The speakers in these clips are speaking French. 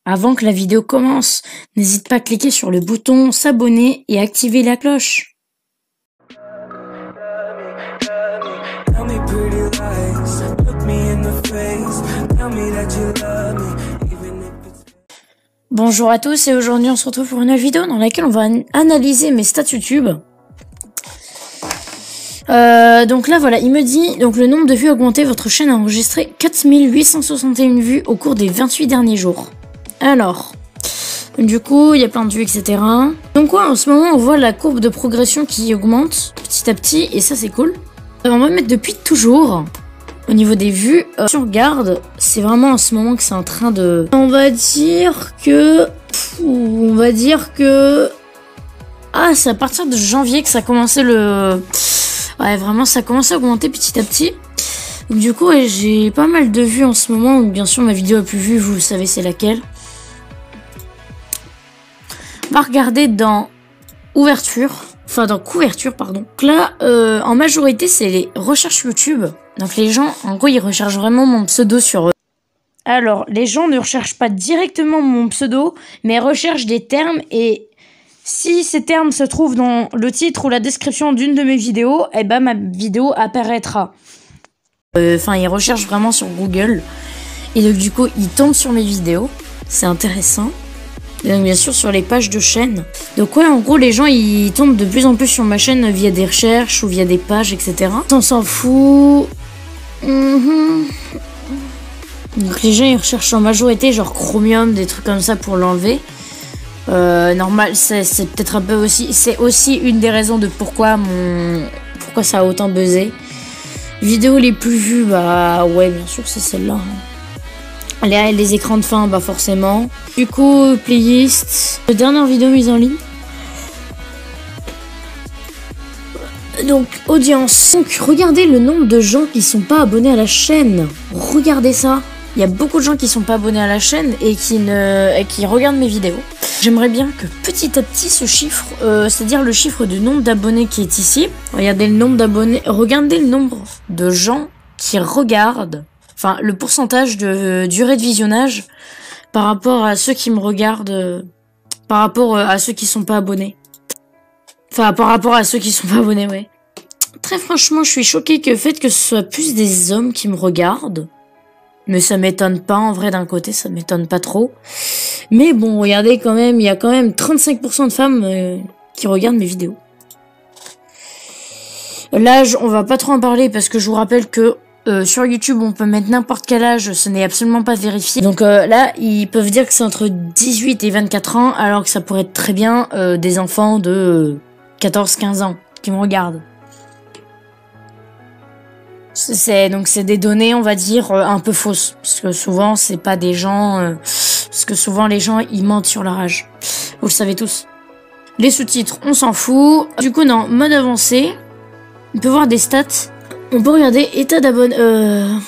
Avant que la vidéo commence, n'hésite pas à cliquer sur le bouton s'abonner et activer la cloche. Bonjour à tous et aujourd'hui on se retrouve pour une nouvelle vidéo dans laquelle on va analyser mes stats YouTube. Donc là voilà, il me dit donc le nombre de vues augmenté, votre chaîne a enregistré 4861 vues au cours des 28 derniers jours. Alors, du coup il y a plein de vues etc. Donc ouais, en ce moment on voit la courbe de progression qui augmente petit à petit et ça c'est cool. On va mettre depuis toujours. Au niveau des vues, si on regarde, c'est vraiment en ce moment que c'est en train de... On va dire que... Ah, c'est à partir de janvier que ça a commencé le... Ouais, vraiment, ça a commencé à augmenter petit à petit. Donc, du coup, ouais, j'ai pas mal de vues en ce moment. Donc, bien sûr, ma vidéo la plus vue, vous savez c'est laquelle. On va regarder dans ouverture. Enfin, dans couverture, pardon. Donc là, en majorité, c'est les recherches YouTube. Donc les gens, en gros, ils recherchent vraiment mon pseudo sur eux. Alors, les gens ne recherchent pas directement mon pseudo, mais recherchent des termes et si ces termes se trouvent dans le titre ou la description d'une de mes vidéos, eh ben ma vidéo apparaîtra. Enfin, ils recherchent vraiment sur Google. Et donc du coup, ils tombent sur mes vidéos. C'est intéressant. Et donc bien sûr sur les pages de chaîne. Donc ouais, en gros les gens ils tombent de plus en plus sur ma chaîne via des recherches ou via des pages etc. On s'en fout. Donc les gens ils recherchent en majorité genre Chromium, des trucs comme ça pour l'enlever. Normal, c'est peut-être un peu aussi, c'est aussi une des raisons de pourquoi ça a autant buzzé. Vidéos les plus vues, bah ouais bien sûr c'est celle-là. Les écrans de fin, bah forcément. Du coup, playlist. Dernière vidéo mise en ligne. Donc, audience. Donc, regardez le nombre de gens qui sont pas abonnés à la chaîne. Regardez ça. Il y a beaucoup de gens qui sont pas abonnés à la chaîne et qui regardent mes vidéos. J'aimerais bien que petit à petit ce chiffre, c'est-à-dire le chiffre du nombre d'abonnés qui est ici. Regardez le nombre d'abonnés. Regardez le nombre de gens qui regardent. Enfin, le pourcentage de durée de visionnage par rapport à ceux qui me regardent, par rapport à ceux qui sont pas abonnés. Enfin, par rapport à ceux qui sont pas abonnés, ouais. Très franchement, je suis choquée que le fait que ce soit plus des hommes qui me regardent. Mais ça m'étonne pas, en vrai, d'un côté, ça m'étonne pas trop. Mais bon, regardez quand même, il y a quand même 35% de femmes qui regardent mes vidéos. L'âge, on va pas trop en parler parce que je vous rappelle que sur YouTube, on peut mettre n'importe quel âge, ce n'est absolument pas vérifié. Donc là, ils peuvent dire que c'est entre 18 et 24 ans, alors que ça pourrait être très bien des enfants de 14-15 ans qui me regardent. Donc c'est des données, on va dire, un peu fausses. Parce que souvent, c'est pas des gens... parce que souvent, les gens, ils mentent sur leur âge. Vous le savez tous. Les sous-titres, on s'en fout. Du coup, dans mode avancé, on peut voir des stats. On peut regarder état d'abonnement.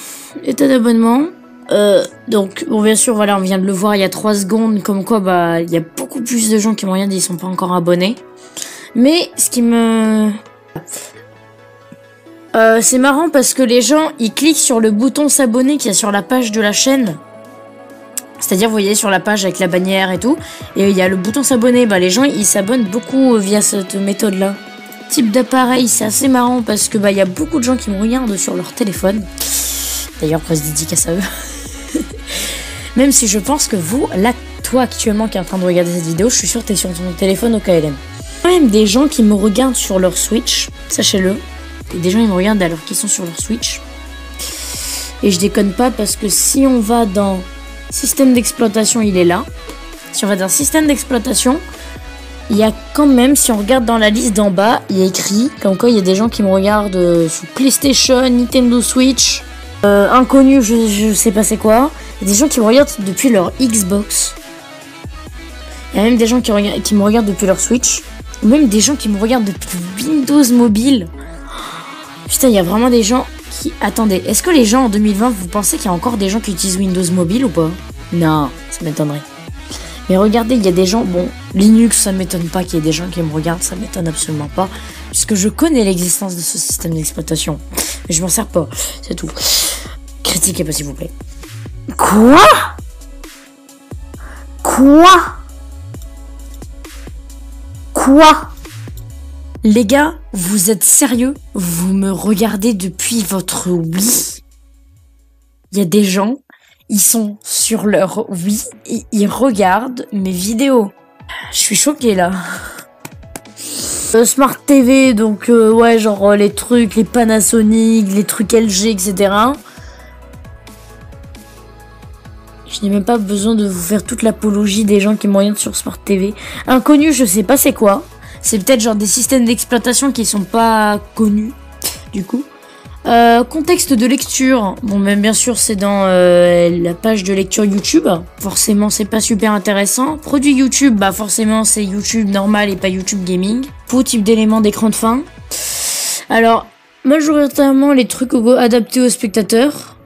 Donc, bon, bien sûr, voilà, on vient de le voir il y a 3 secondes, comme quoi, bah, il y a beaucoup plus de gens qui me regardent, ils sont pas encore abonnés. Mais, ce qui me... c'est marrant parce que les gens, ils cliquent sur le bouton s'abonner qu'il y a sur la page de la chaîne. C'est-à-dire, vous voyez, sur la page avec la bannière et tout, et il y a le bouton s'abonner. Bah, les gens, ils s'abonnent beaucoup via cette méthode-là. Type d'appareil, c'est assez marrant parce que bah il y a beaucoup de gens qui me regardent sur leur téléphone. D'ailleurs, presse dédicace à eux. Même si je pense que vous, là, toi actuellement qui est en train de regarder cette vidéo, je suis sûre que t'es sur ton téléphone au KLM. Il y a même des gens qui me regardent sur leur Switch, sachez-le. Et des gens ils me regardent alors qu'ils sont sur leur Switch. Et je déconne pas parce que si on va dans système d'exploitation, il est là. Si on va dans système d'exploitation, il y a quand même, si on regarde dans la liste d'en bas, il y a écrit, comme quoi il y a des gens qui me regardent sur PlayStation, Nintendo Switch, inconnu, je sais pas c'est quoi. Il y a des gens qui me regardent depuis leur Xbox. Il y a même des gens qui me regardent depuis leur Switch. Ou même des gens qui me regardent depuis Windows Mobile. Putain, il y a vraiment des gens qui... Attendez, est-ce que les gens en 2020, vous pensez qu'il y a encore des gens qui utilisent Windows Mobile ou pas? Non, ça m'étonnerait. Mais regardez, il y a des gens... Bon, Linux, ça m'étonne pas qu'il y ait des gens qui me regardent, ça m'étonne absolument pas. Puisque je connais l'existence de ce système d'exploitation. Mais je m'en sers pas, c'est tout. Critiquez pas, s'il vous plaît. Quoi? Quoi? Quoi? Les gars, vous êtes sérieux? Vous me regardez depuis votre Wii? Il y a des gens, ils sont sur leur Wii et ils regardent mes vidéos. Je suis choquée là. Smart TV, donc ouais, genre les trucs, les Panasonic, les trucs LG, etc. Je n'ai même pas besoin de vous faire toute l'apologie des gens qui me regardent sur Smart TV. Inconnu, je sais pas c'est quoi. C'est peut-être genre des systèmes d'exploitation qui sont pas connus, du coup. Contexte de lecture. Bon, même bien sûr, c'est dans la page de lecture YouTube. Forcément, c'est pas super intéressant. Produit YouTube, bah forcément, c'est YouTube normal et pas YouTube Gaming. Pour type d'éléments d'écran de fin. Alors, majoritairement, les trucs adaptés aux spectateurs.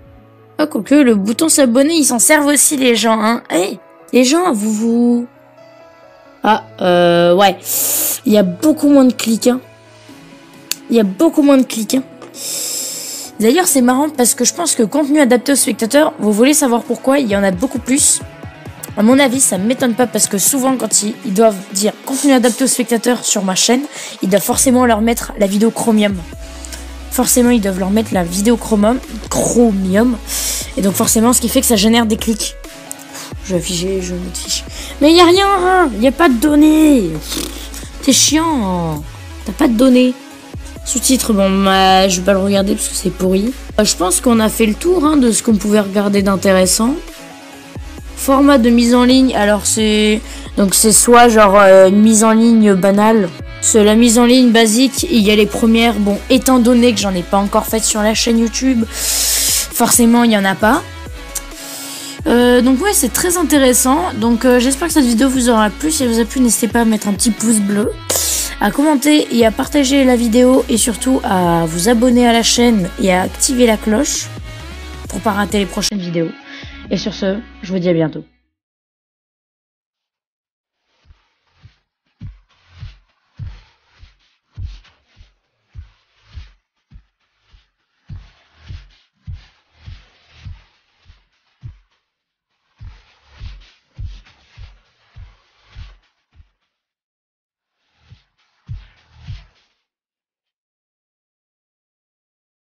Ah, quoique, le bouton s'abonner, ils s'en servent aussi, les gens, hein. Hey, les gens, vous... Ah, ouais. Il y a beaucoup moins de clics, hein. Il y a beaucoup moins de clics, hein. D'ailleurs, c'est marrant parce que je pense que contenu adapté aux spectateurs, vous voulez savoir pourquoi, il y en a beaucoup plus. À mon avis, ça m'étonne pas parce que souvent, quand ils doivent dire contenu adapté aux spectateurs sur ma chaîne, ils doivent forcément leur mettre la vidéo Chromium. Forcément, ils doivent leur mettre la vidéo Chromium. Et donc, forcément, ce qui fait que ça génère des clics. Je vais afficher, je vais mettre fiche. Mais il n'y a rien, hein, il n'y a pas de données. C'est chiant. T'as pas de données. Sous-titres, bon, bah, je vais pas le regarder parce que c'est pourri. Je pense qu'on a fait le tour hein, de ce qu'on pouvait regarder d'intéressant. Format de mise en ligne, alors c'est... Donc c'est soit genre une mise en ligne banale. C'est la mise en ligne basique, il y a les premières. Bon, étant donné que j'en ai pas encore fait sur la chaîne YouTube, forcément il y en a pas. Donc ouais, c'est très intéressant. Donc j'espère que cette vidéo vous aura plu. Si elle vous a plu, n'hésitez pas à mettre un petit pouce bleu, à commenter et à partager la vidéo et surtout à vous abonner à la chaîne et à activer la cloche pour pas rater les prochaines vidéos. Et sur ce, je vous dis à bientôt.